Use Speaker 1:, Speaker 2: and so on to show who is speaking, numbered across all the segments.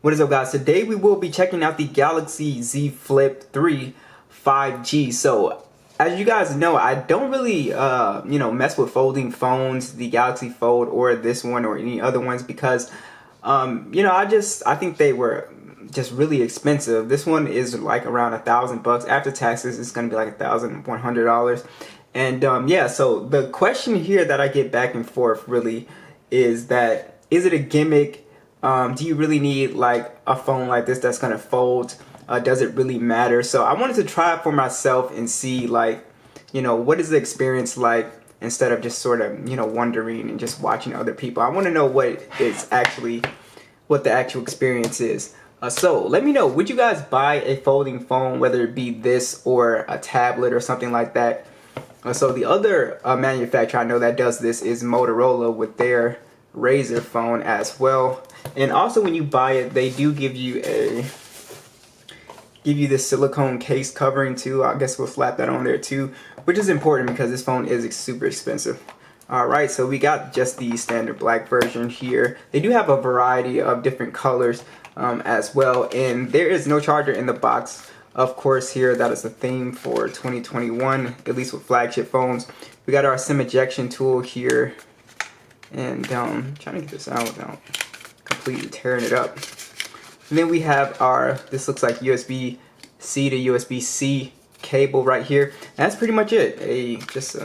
Speaker 1: What is up, guys? Today we will be checking out the Galaxy Z Flip 3 5G. So as you guys know, I don't really mess with folding phones, the Galaxy Fold or this one or any other ones, because I think they were just really expensive. This one is like around $1,000 after taxes. It's gonna be like $1,100. And so the question here that I get back and forth really is that, is it a gimmick? Do you really need like a phone like this that's gonna fold? Does it really matter? So I wanted to try it for myself and see, like, what is the experience like, instead of just sort of wondering and just watching other people. I want to know what the actual experience is. So let me know, would you guys buy a folding phone, whether it be this or a tablet or something like that? So the other manufacturer I know that does this is Motorola with their Razr phone as well. And also when you buy it, they do give you this silicone case covering too. I guess we'll slap that on there too, which is important because this phone is super expensive. Alright, so we got just the standard black version here. They do have a variety of different colors as well, and there is no charger in the box. Of course, here that is the theme for 2021, at least with flagship phones. We got our SIM ejection tool here, and trying to get this out without completely tearing it up. And then we have this looks like USB-C to USB-C cable right here. And that's pretty much it. Just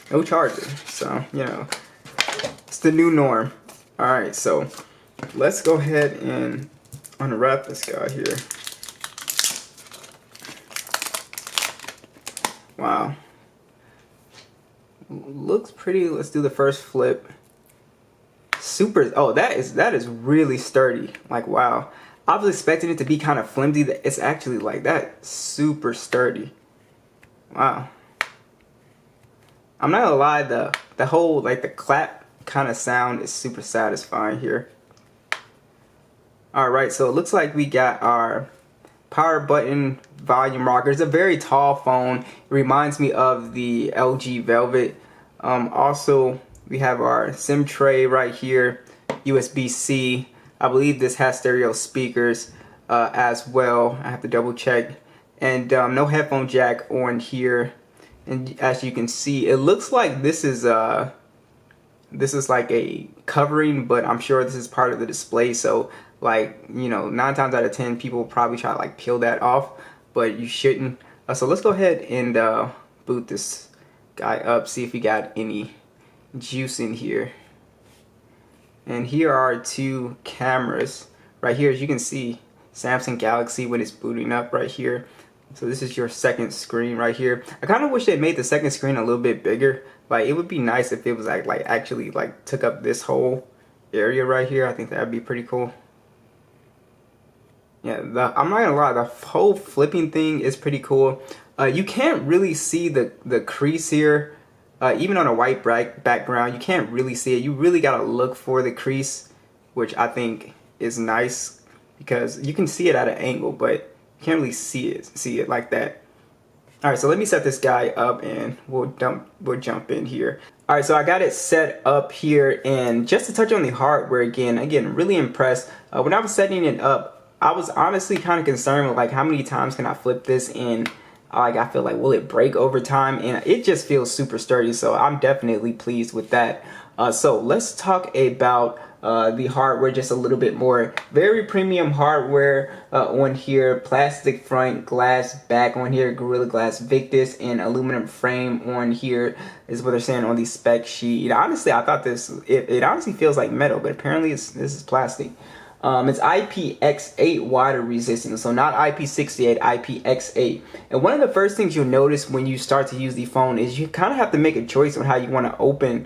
Speaker 1: no charger. So, it's the new norm. Alright, so let's go ahead and unwrap this guy here. Wow. Looks pretty. Let's do the first flip. That is really sturdy. Like, wow. I was expecting it to be kind of flimsy. It's actually like that, super sturdy. Wow. I'm not gonna lie, the whole, like, the clap kind of sound is super satisfying here. Alright, so it looks like we got our power button volume rocker. It's a very tall phone. It reminds me of the LG Velvet. Also, we have our SIM tray right here, USB-C. I believe this has stereo speakers as well. I have to double check. And no headphone jack on here. And as you can see, it looks like this is like a covering, but I'm sure this is part of the display. So, like, 9 times out of 10 people will probably try to like peel that off, but you shouldn't. So let's go ahead and boot this guy up, see if we got any juice in here. And here are 2 cameras right here. As you can see, Samsung Galaxy when it's booting up right here. So this is your second screen right here. I kind of wish they made the second screen a little bit bigger. Like, it would be nice if it was like actually like took up this whole area right here. I think that would be pretty cool. Yeah, I'm not gonna lie, the whole flipping thing is pretty cool. You can't really see the crease here. Even on a white background, you can't really see it. You really gotta look for the crease, which I think is nice because you can see it at an angle, but you can't really see it like that. Alright, so let me set this guy up and we'll jump in here. Alright, so I got it set up here, and just to touch on the hardware again, really impressed. When I was setting it up, I was honestly kind of concerned with like how many times can I flip this, and like I feel like, will it break over time? And it just feels super sturdy, so I'm definitely pleased with that. So let's talk about the hardware just a little bit more. Very premium hardware on here. Plastic front, glass back on here, Gorilla Glass Victus, and aluminum frame on here is what they're saying on the spec sheet. Honestly, I thought it honestly feels like metal, but apparently this is plastic. It's IPX8 water resistant, so not IP68, IPX8. And one of the first things you'll notice when you start to use the phone is you kind of have to make a choice on how you want to open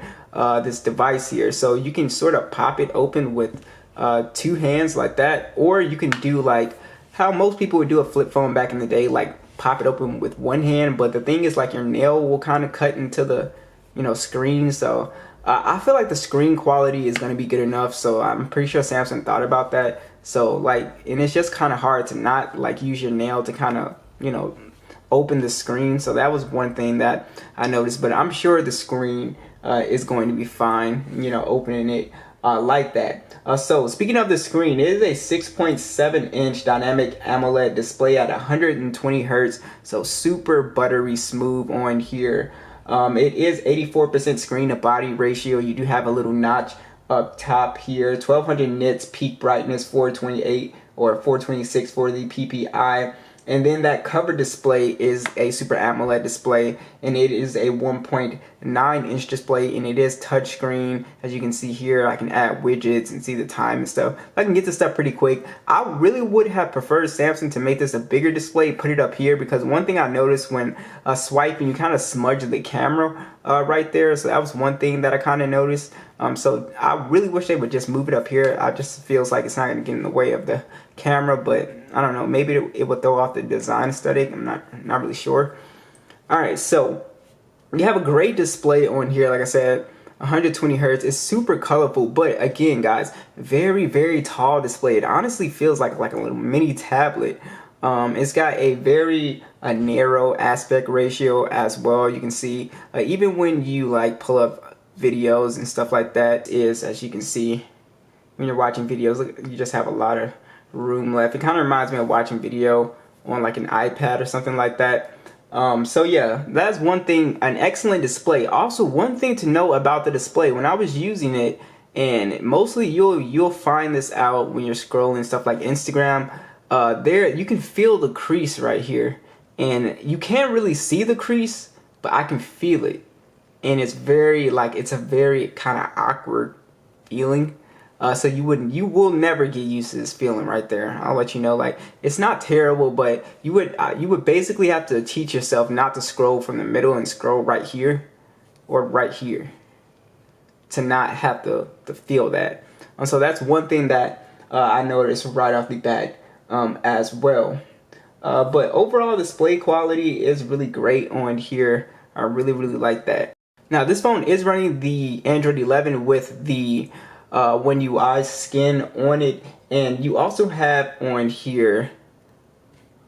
Speaker 1: this device here. So you can sort of pop it open with 2 hands like that, or you can do like how most people would do a flip phone back in the day, like pop it open with 1 hand. But the thing is, like, your nail will kind of cut into the screen, so I feel like the screen quality is going to be good enough, so I'm pretty sure Samsung thought about that. So, like, and it's just kind of hard to not like use your nail to kind of open the screen. So that was one thing that I noticed, but I'm sure the screen is going to be fine, opening it. like that. So speaking of the screen, it is a 6.7 inch dynamic AMOLED display at 120 hertz, so super buttery smooth on here. It is 84% screen to body ratio. You do have a little notch up top here, 1200 nits peak brightness, 428 or 426 for the PPI. And then that cover display is a Super AMOLED display, and it is a 1.9 inch display, and it is touchscreen. As you can see here, I can add widgets and see the time and stuff. I can get this stuff pretty quick. I really would have preferred Samsung to make this a bigger display, put it up here, because one thing I noticed when swiping, you kind of smudge the camera right there. So that was one thing that I kind of noticed. So I really wish they would just move it up here. I just feels like it's not going to get in the way of the camera, but I don't know, maybe it would throw off the design aesthetic. I'm not really sure. All right, so you have a great display on here. Like I said, 120 hertz. It's super colorful, but again, guys, very, very tall display. It honestly feels like a little mini tablet. It's got a very narrow aspect ratio as well. You can see even when you like pull up videos and stuff like that, is, as you can see when you're watching videos, look, you just have a lot of room left. It kind of reminds me of watching video on like an iPad or something like that. So yeah, that's one thing, an excellent display. Also, one thing to know about the display, when I was using it, and mostly you'll find this out when you're scrolling stuff like Instagram, there you can feel the crease right here, and you can't really see the crease, but I can feel it, and it's very it's a very kind of awkward feeling. So you will never get used to this feeling right there. I'll let you know, like, it's not terrible, but you would basically have to teach yourself not to scroll from the middle and scroll right here or right here to not have to feel that. So that's one thing that I noticed right off the bat as well. But overall display quality is really great on here. I really like that. Now this phone is running the Android 11 with the One UI skin on it, and you also have on here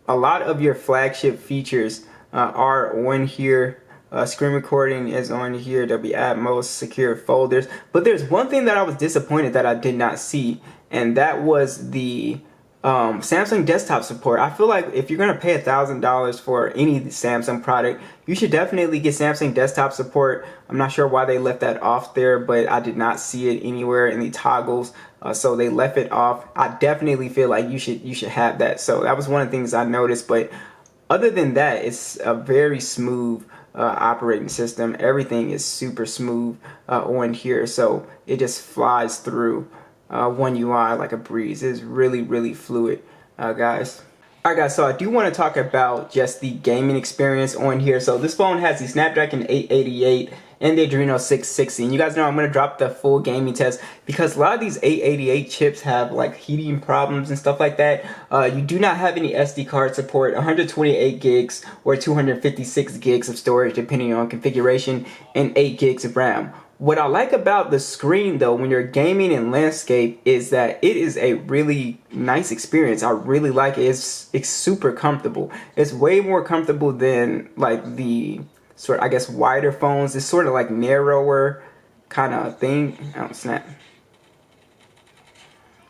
Speaker 1: a lot of your flagship features are on here. Screen recording is on here, Dolby Atmos, secure folders. But there's one thing that I was disappointed that I did not see, and that was the Samsung desktop support. I feel like if you're gonna pay $1,000 for any Samsung product, you should definitely get Samsung desktop support. I'm not sure why they left that off there, but I did not see it anywhere in the toggles, so they left it off. I definitely feel like you should have that. So that was one of the things I noticed. But other than that, it's a very smooth operating system. Everything is super smooth on here, so it just flies through. One UI like a breeze. It's really fluid, guys. Alright guys, so I do want to talk about just the gaming experience on here. So this phone has the Snapdragon 888 and the Adreno 660, and you guys know I'm going to drop the full gaming test because a lot of these 888 chips have like heating problems and stuff like that. You do not have any SD card support, 128 gigs or 256 gigs of storage depending on configuration, and 8 gigs of RAM. What I like about the screen though when you're gaming in landscape is that it is a really nice experience. I really like it. It's super comfortable. It's way more comfortable than like the sort of, I guess, wider phones. It's sort of like narrower kind of thing. Oh snap.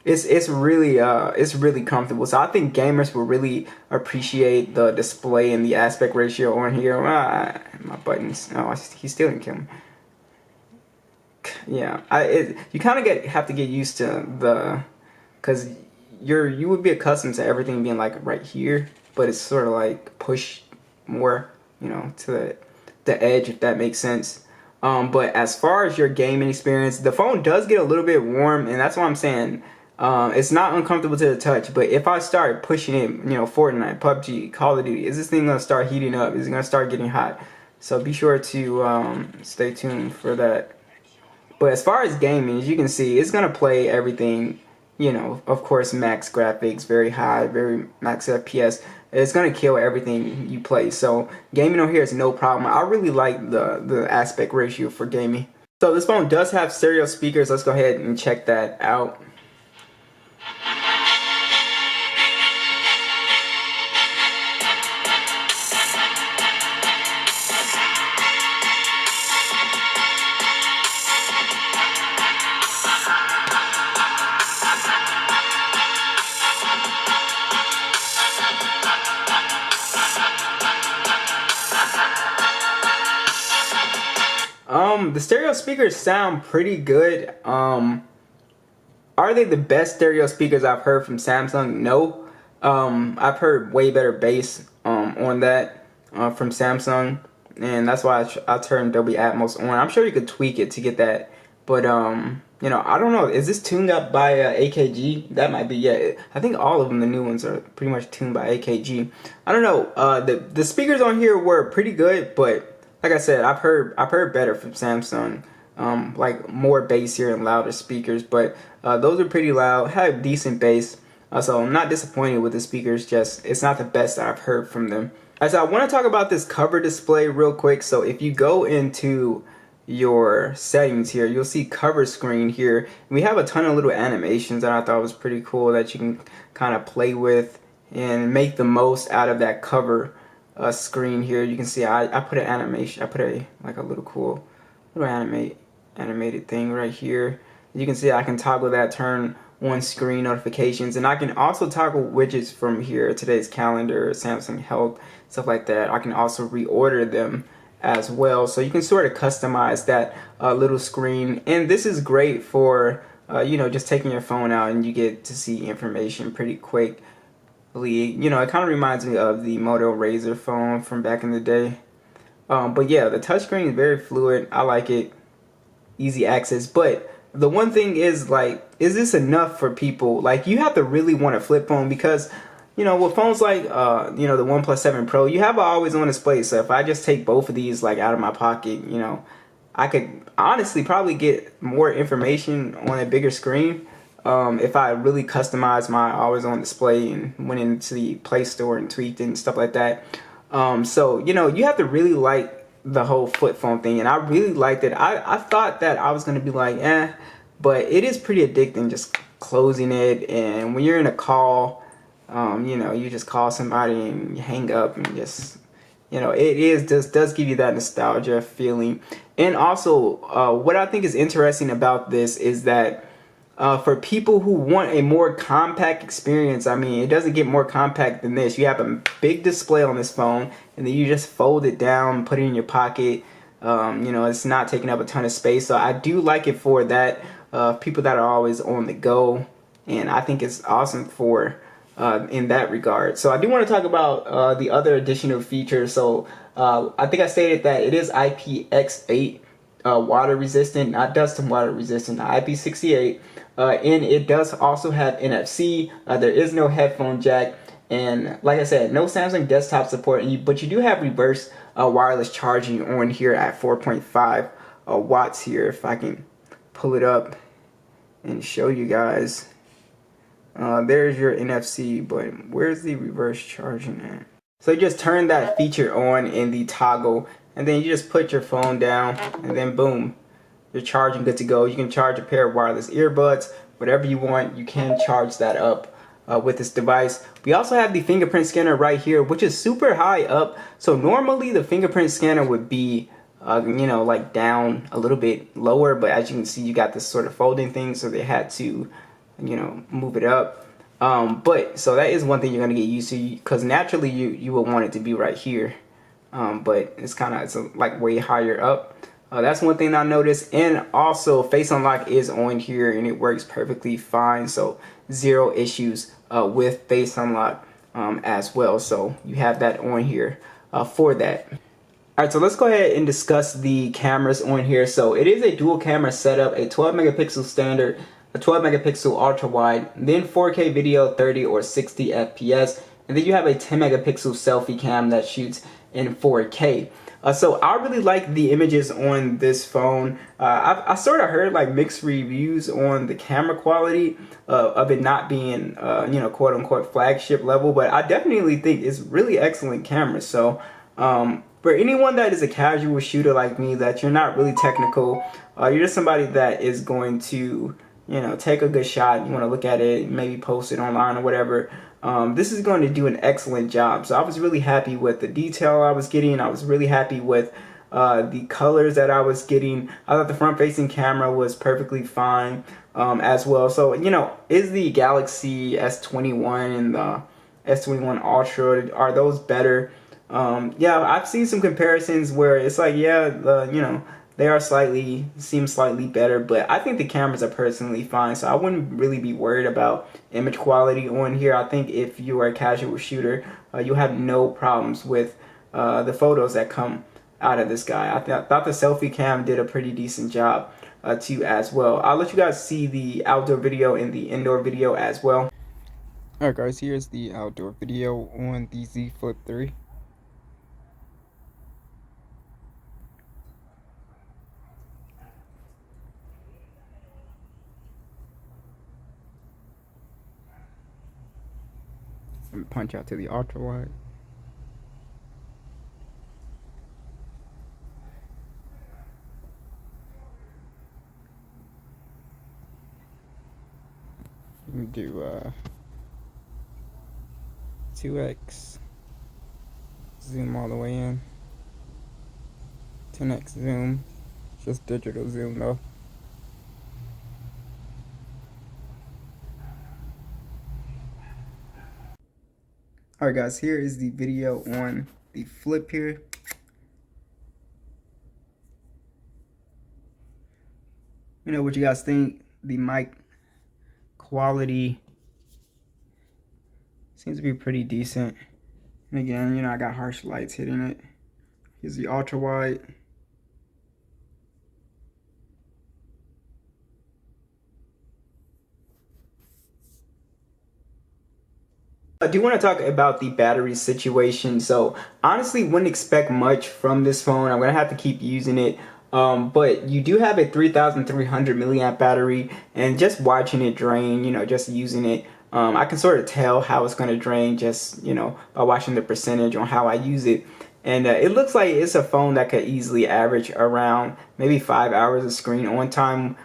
Speaker 1: It's really comfortable. So I think gamers will really appreciate the display and the aspect ratio on here. My buttons. Oh, he still didn't kill me. Yeah, you kind of have to get used to because you would be accustomed to everything being like right here, but it's sort of like pushed more, you know, to the edge, if that makes sense. But as far as your gaming experience, the phone does get a little bit warm, and that's what I'm saying. It's not uncomfortable to the touch, but if I start pushing it, you know, Fortnite, PUBG, Call of Duty, is this thing gonna start heating up? Is it gonna start getting hot? So be sure to stay tuned for that. But as far as gaming, as you can see, it's going to play everything, you know, of course, max graphics, very high, very max FPS. It's going to kill everything you play. So gaming on here is no problem. I really like the aspect ratio for gaming. So this phone does have stereo speakers. Let's go ahead and check that out. The stereo speakers sound pretty good. Are they the best stereo speakers I've heard from Samsung? No. I've heard way better bass on that from Samsung, and that's why I turned Dolby Atmos on. I'm sure you could tweak it to get that, but you know, I don't know. Is this tuned up by AKG? That might be. Yeah, I think all of them, the new ones, are pretty much tuned by AKG. I don't know. The speakers on here were pretty good, but like I said, I've heard better from Samsung. Like more bassier and louder speakers, but those are pretty loud. Have decent bass. So I'm not disappointed with the speakers, just it's not the best that I've heard from them. So I want to talk about this cover display real quick. So if you go into your settings here, you'll see cover screen here. We have a ton of little animations that I thought was pretty cool that you can kind of play with and make the most out of that cover screen here. You can see I put an animation, I put like a little cool little animated thing right here. You can see I can toggle that, turn on screen notifications, and I can also toggle widgets from here, today's calendar, Samsung Health, stuff like that. I can also reorder them as well, so you can sort of customize that little screen. And this is great for you know, just taking your phone out and you get to see information pretty quickly. You know, it kind of reminds me of the Moto Razr phone from back in the day. But yeah, the touchscreen is very fluid. I like it, easy access. But the one thing is, like, is this enough for people? Like, you have to really want a flip phone, because, you know, with phones like, you know, the OnePlus 7 Pro, you have an always on display. So if I just take both of these, like, out of my pocket, you know, I could honestly probably get more information on a bigger screen if I really customized my always on display and went into the Play Store and tweaked it and stuff like that. So, you know, you have to really like the whole flip phone thing, and I really liked it. I thought that I was going to be like, but it is pretty addicting just closing it, and when you're in a call, you know, you just call somebody and you hang up and just, you know, does give you that nostalgia feeling. And also, what I think is interesting about this is that for people who want a more compact experience, I mean, it doesn't get more compact than this. You have a big display on this phone, and then you just fold it down, put it in your pocket. You know, it's not taking up a ton of space. So I do like it for that, people that are always on the go. And I think it's awesome for in that regard. So I do want to talk about the other additional features. So I think I stated that it is IPX8 water resistant, not dust and water resistant, IP68. And it does also have NFC. There is no headphone jack, and like I said, no Samsung desktop support. But you do have reverse wireless charging on here at 4.5 watts here. If I can pull it up and show you guys, there's your NFC. But where's the reverse charging at? So you just turn that feature on in the toggle, and then you just put your phone down, and then boom, you're charging, good to go. You can charge a pair of wireless earbuds, whatever you want. You can charge that up with this device. We also have the fingerprint scanner right here, which is super high up. So normally the fingerprint scanner would be, you know, like down a little bit lower, but as you can see, you got this sort of folding thing, so they had to, you know, move it up. But so that is one thing you're gonna get used to, because naturally you will want it to be right here. But it's like way higher up. That's one thing I noticed. And also Face Unlock is on here and it works perfectly fine. So zero issues with Face Unlock as well. So you have that on here for that. Alright, so let's go ahead and discuss the cameras on here. So it is a dual camera setup, a 12 megapixel standard, a 12 megapixel ultra wide, then 4K video, 30 or 60 FPS, and then you have a 10 megapixel selfie cam that shoots in 4K. So I really like the images on this phone. I sort of heard like mixed reviews on the camera quality of it not being, you know, quote unquote flagship level, but I definitely think it's really excellent camera. So for anyone that is a casual shooter like me, that you're not really technical, you're just somebody that is going to, you know, take a good shot, you want to look at it, maybe post it online or whatever, this is going to do an excellent job. So I was really happy with the detail I was getting. I was really happy with the colors that I was getting. I thought the front-facing camera was perfectly fine as well. So, you know, is the Galaxy S21 and the S21 Ultra, are those better? Yeah, I've seen some comparisons where it's like, yeah, you know, they are seem slightly better, but I think the cameras are personally fine, so I wouldn't really be worried about image quality on here. I think if you are a casual shooter, you'll have no problems with the photos that come out of this guy. I thought the selfie cam did a pretty decent job too as well. I'll let you guys see the outdoor video and the indoor video as well. Alright guys, here's the outdoor video on the Z Flip 3. Let me punch out to the ultra wide. Let me do 2x zoom all the way in, 10x zoom, just digital zoom though. Alright guys, here is the video on the Flip here. You know what you guys think. The mic quality seems to be pretty decent. And again, you know, I got harsh lights hitting it. Here's the ultra wide. I do want to talk about the battery situation. So honestly, wouldn't expect much from this phone. I'm gonna have to keep using it. But you do have a 3,300 milliamp battery, and just watching it drain, you know, just using it, I can sort of tell how it's going to drain just, you know, by watching the percentage on how I use it. And it looks like it's a phone that could easily average around maybe 5 hours of screen on time,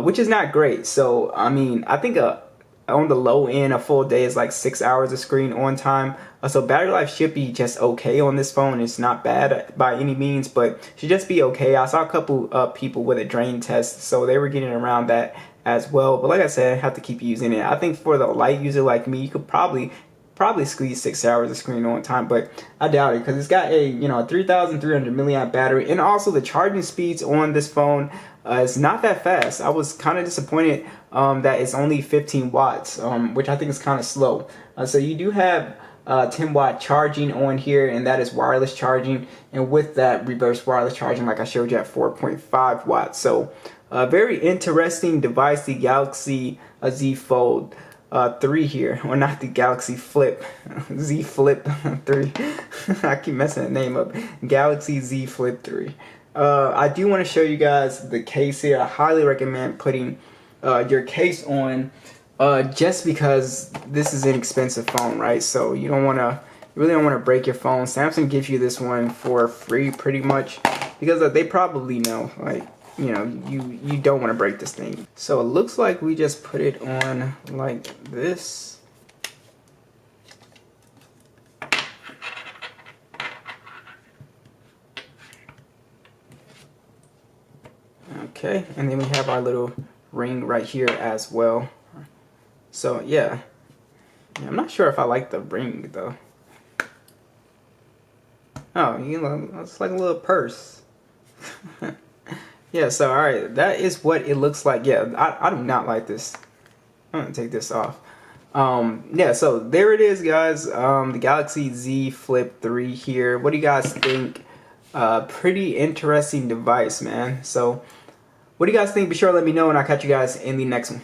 Speaker 1: which is not great. So, I mean, I think on the low end, a full day is like 6 hours of screen on time. So battery life should be just okay on this phone. It's not bad by any means, but should just be okay. I saw a couple people with a drain test, so they were getting around that as well. But like I said, I have to keep using it. I think for the light user like me, you could probably squeeze 6 hours of screen on time, but I doubt it because it's got a, you know, a 3,300 milliamp battery, and also the charging speeds on this phone is not that fast. I was kind of disappointed that it's only 15 watts, which I think is kind of slow. So you do have 10-watt charging on here, and that is wireless charging, and with that reverse wireless charging, like I showed you, at 4.5 watts. So very interesting device, the Galaxy Z Fold 3 here, or not the Galaxy Flip, Z Flip 3. I keep messing the name up. Galaxy Z Flip 3. I do want to show you guys the case here. I highly recommend putting your case on, just because this is an expensive phone, right? So you really don't want to break your phone. Samsung gives you this one for free pretty much, because they probably know, like, you know, you don't want to break this thing. So it looks like we just put it on like this. Okay, and then we have our little ring right here as well. So yeah, I'm not sure if I like the ring though. Oh, you know, it's like a little purse. Yeah, so alright, that is what it looks like. Yeah, I do not like this. I'm gonna take this off. Yeah, so there it is, guys. The Galaxy Z Flip 3 here. What do you guys think? Pretty interesting device, man. So what do you guys think? Be sure to let me know, and I'll catch you guys in the next one.